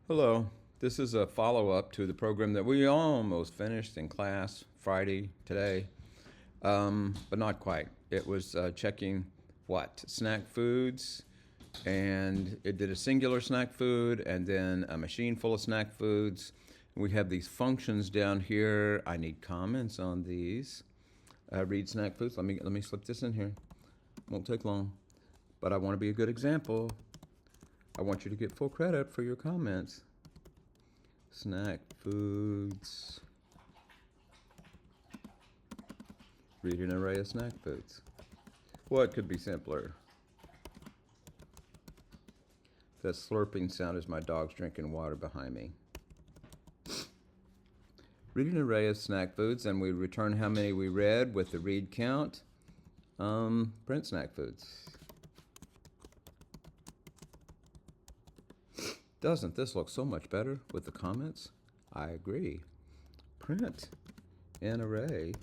Hello. This is a follow-up to the program that we almost finished in class Friday today, but not quite. It was checking what? Snack foods, and it did a singular snack food and then a machine full of snack foods. We have these functions down here. I need comments on these. Read snack foods. Let me slip this in here. Won't take long, but I want to be a good example. I want you to get full credit for your comments. Snack foods. Read an array of snack foods. What could be simpler? That slurping sound is my dog's drinking water behind me. Read an array of snack foods, and we return how many we read with the read count. Print snack foods. Doesn't this look so much better with the comments? I agree. Print an array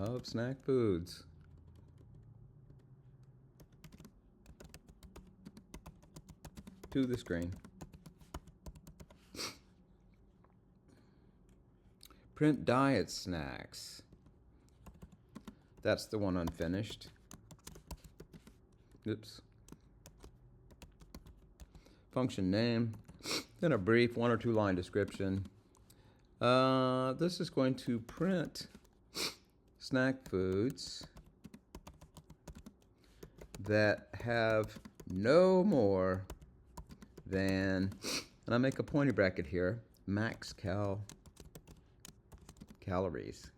of snack foods. To the screen. Print diet snacks. That's the one unfinished. Oops. Function name, then a brief 1 or 2 line description. This is going to print snack foods that have no more than, and I make a pointy bracket here, max calories.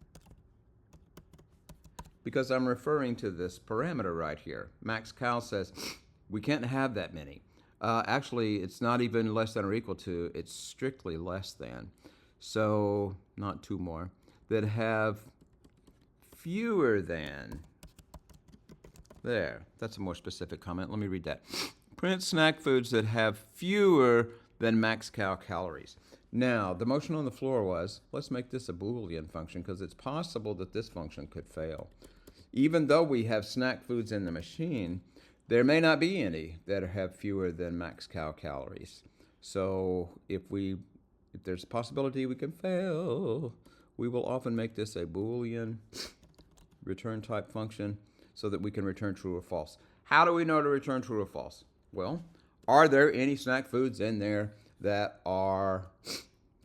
Because I'm referring to this parameter right here. Max cal says we can't have that many. Actually, it's not even less than or equal to, it's strictly less than. So, not 2 more, that have fewer than. There, that's a more specific comment. Let me read that. Print snack foods that have fewer than max calories. Now, the motion on the floor was, let's make this a Boolean function because it's possible that this function could fail. Even though we have snack foods in the machine, there may not be any that have fewer than max calories. So if there's a possibility we can fail, we will often make this a Boolean return type function so that we can return true or false. How do we know to return true or false? Well, are there any snack foods in there that are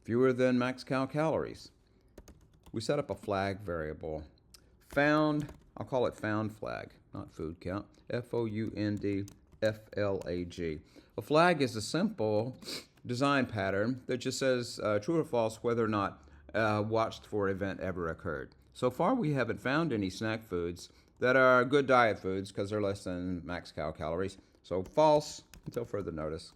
fewer than max calories? We set up a flag variable. Found, I'll call it found flag, not food count. Found flag. A flag is a simple design pattern that just says true or false whether or not watched for event ever occurred. So far we haven't found any snack foods that are good diet foods because they're less than max calories. So false until further notice.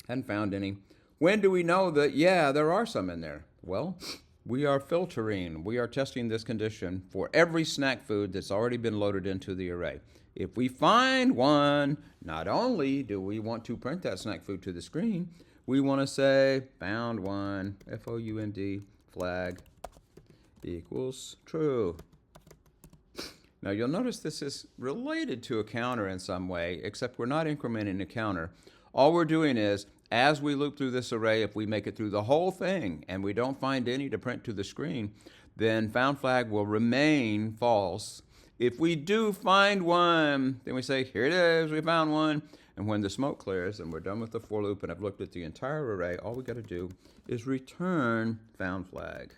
Hadn't found any. When do we know that, yeah, there are some in there? Well, we are filtering. We are testing this condition for every snack food that's already been loaded into the array. If we find one, not only do we want to print that snack food to the screen, we want to say found one, Found, flag equals true. Now you'll notice this is related to a counter in some way, except we're not incrementing a counter. All we're doing is, as we loop through this array, if we make it through the whole thing and we don't find any to print to the screen, then found flag will remain false. If we do find one, then we say, here it is, we found one. And when the smoke clears and we're done with the for loop and I've looked at the entire array, all we got to do is return found flag.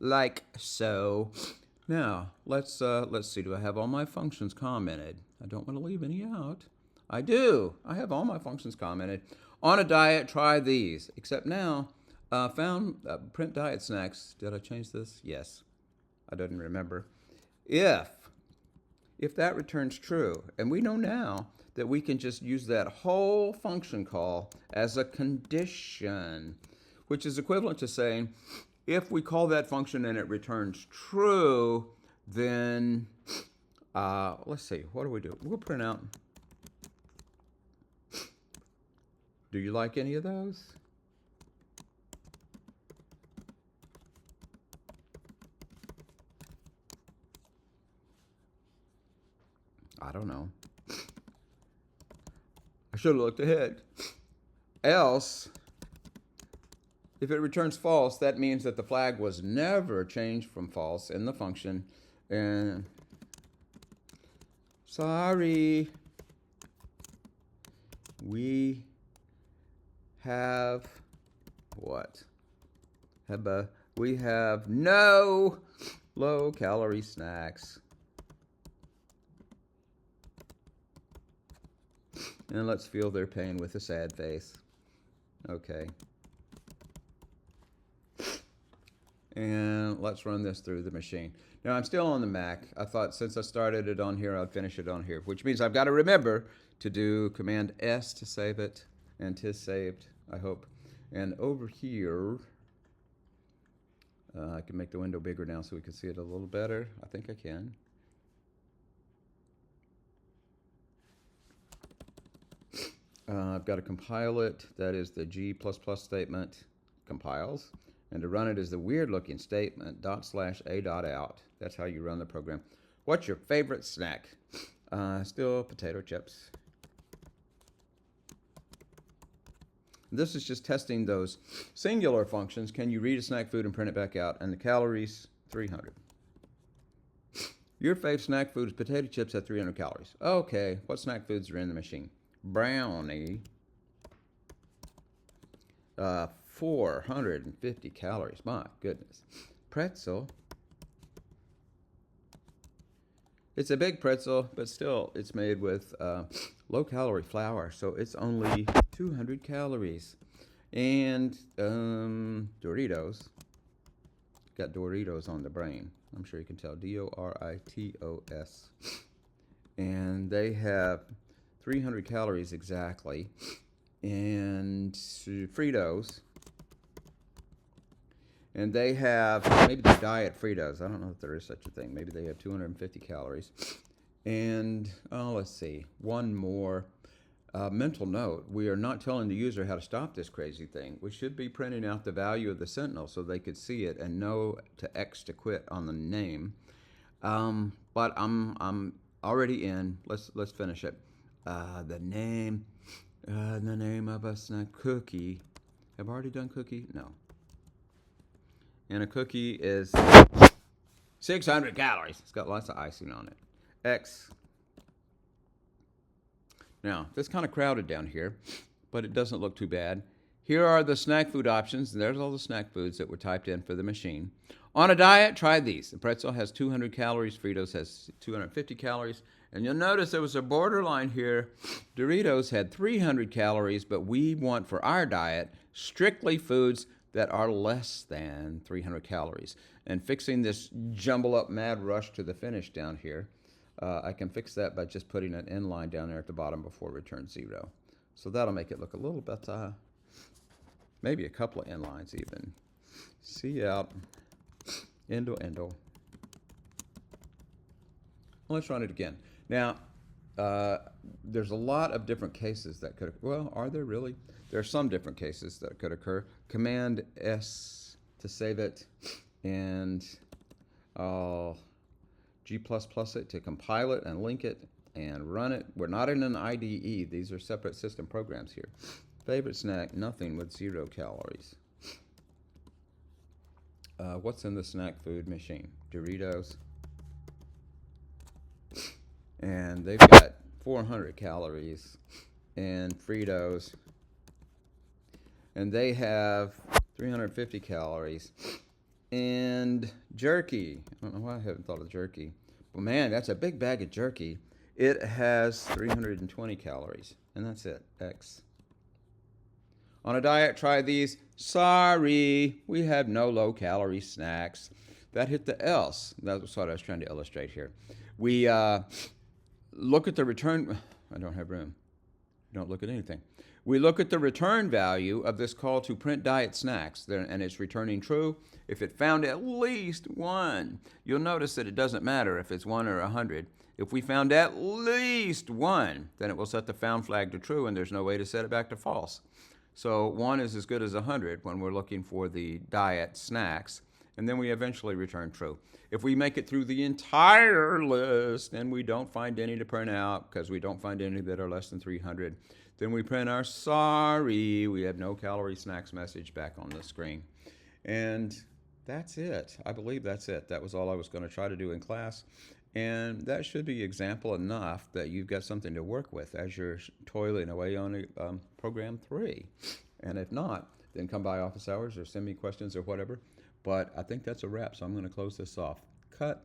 Like so. Now, let's see, do I have all my functions commented? I don't want to leave any out. I do. I have all my functions commented. On a diet, try these. Except now, print diet snacks. Did I change this? Yes. I didn't remember. If that returns true, and we know now that we can just use that whole function call as a condition, which is equivalent to saying, if we call that function and it returns true, then, let's see, what do we do? We'll print out. Do you like any of those? I don't know. I should have looked ahead. Else, if it returns false, that means that the flag was never changed from false in the function. And sorry, we have what? We have no low-calorie snacks. And let's feel their pain with a sad face. Okay. And let's run this through the machine. Now, I'm still on the Mac. I thought since I started it on here, I'd finish it on here, which means I've got to remember to do Command S to save it, and 'tis saved, I hope. And over here, I can make the window bigger now so we can see it a little better. I think I can. I've got to compile it. That is the G++ statement compiles. And to run it is the weird looking statement ./a.out. That's how you run the program. What's your favorite snack? Still potato chips. This is just testing those singular functions. Can you read a snack food and print it back out? And the calories, 300. Your fave snack food is potato chips at 300 calories. Okay, what snack foods are in the machine? Brownie, 450 calories. My goodness. Pretzel. It's a big pretzel, but still, it's made with low-calorie flour, so it's only 200 calories. And Doritos. Got Doritos on the brain. I'm sure you can tell. Doritos. And they have 300 calories exactly. And Fritos. And they have, maybe the diet Fritos. I don't know if there is such a thing. Maybe they have 250 calories. And, let's see, one more mental note. We are not telling the user how to stop this crazy thing. We should be printing out the value of the Sentinel so they could see it and know to X to quit on the name. But I'm already in. Let's finish it. The name of a snack, cookie. Have I already done cookie? No. And a cookie is 600 calories. It's got lots of icing on it. X. Now, it's kind of crowded down here, but it doesn't look too bad. Here are the snack food options, and there's all the snack foods that were typed in for the machine. On a diet, try these. The pretzel has 200 calories. Fritos has 250 calories. And you'll notice there was a borderline here. Doritos had 300 calories, but we want for our diet strictly foods that are less than 300 calories. And fixing this jumble up mad rush to the finish down here, I can fix that by just putting an inline down there at the bottom before return 0. So that'll make it look a little better. Maybe a couple of inlines even. See out. Endo. Let's run it again. Now, there's a lot of different cases that could, well, are there really? There are some different cases that could occur. Command S to save it, and G++ it to compile it and link it and run it. We're not in an IDE. These are separate system programs here. Favorite snack, nothing with 0 calories. What's in the snack food machine? Doritos. And they've got 400 calories. And Fritos. And they have 350 calories. And jerky. I don't know why I haven't thought of jerky. But man, that's a big bag of jerky. It has 320 calories. And that's it. X. On a diet, try these. Sorry, we have no low-calorie snacks. That hit the else. That's what I was trying to illustrate here. We look at the return. I don't have room. Don't look at anything. We look at the return value of this call to print diet snacks, and it's returning true. If it found at least 1, you'll notice that it doesn't matter if it's 1 or 100. If we found at least 1, then it will set the found flag to true, and there's no way to set it back to false. So 1 is as good as 100 when we're looking for the diet snacks. and then we eventually return true. If we make it through the entire list and we don't find any to print out because we don't find any that are less than 300, then we print our sorry, we have no calorie snacks message back on the screen. And that's it. I believe that's it. That was all I was going to try to do in class. And that should be example enough that you've got something to work with as you're toiling away on program 3. And if not, then come by office hours or send me questions or whatever. But I think that's a wrap, so I'm going to close this off. Cut.